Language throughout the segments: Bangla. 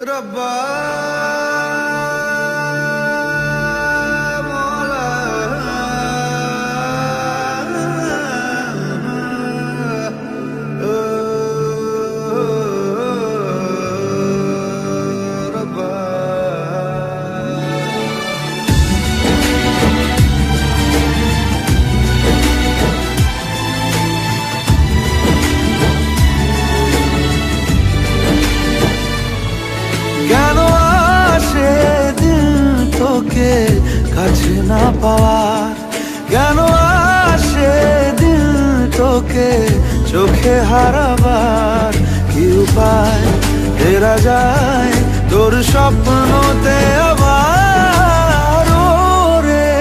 रब्बा কাছে না পাওয়ার কেন আসে দিল তোকে চোখে হারাবার কি উপায় ফেরা যায় তোর স্বপ্নতে আবার রে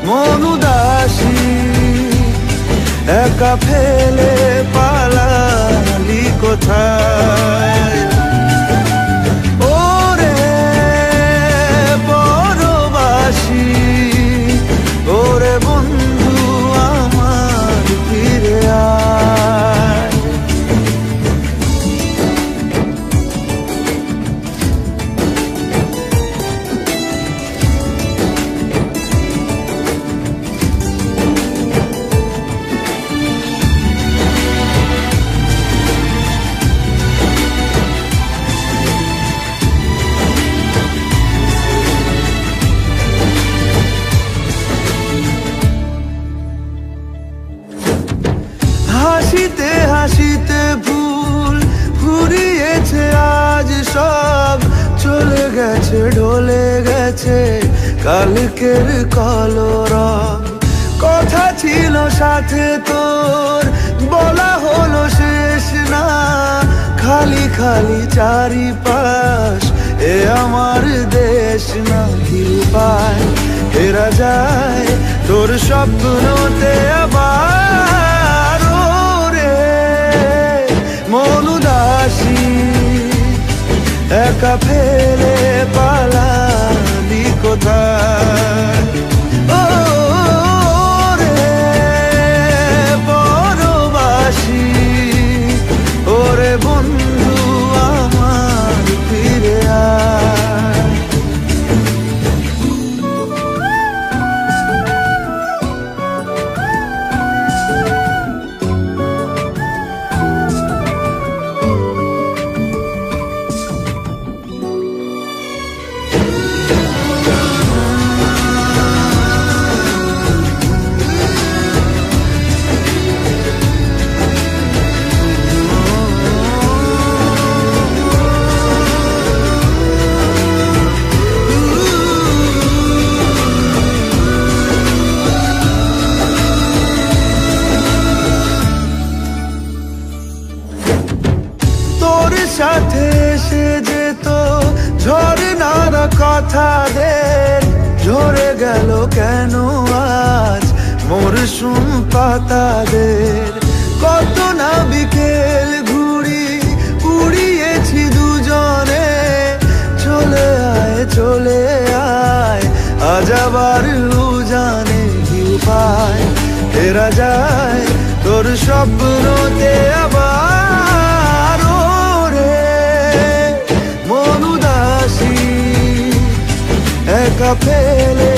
মন উদাসী একা ফেলে পালালি কোথায় ওরে বন্ধু আমার ফিরে আয় হাসিতে হাসিতে ভুল ফুরিয়েছে আজ সব চলে গেছে ঢলে গেছে কালকের কলরব কথা ছিল সাথে তোর বলা হলো শেষ না খালি খালি চারিপাশ এ আমার দেশ না কি পায় ফেরা যায় তোর স্বপ্নতে আবার মন উদাসী একা ফেলে পালালি কোথায় ও রে পরবাসী ওরে বন্ধু আমার ফিরে আয় সাথে এসে যেত ঝরনার কথাদের ঝরে গেল কেন আজ মরশুম পাতাদের কত না বিকেল ঘুড়ি উড়িয়েছি দুজনে চলে আয় আজ আবার উজানে কি উপায় ফেরা যায় তোর স্বপ্নতে আবার একা ফেলে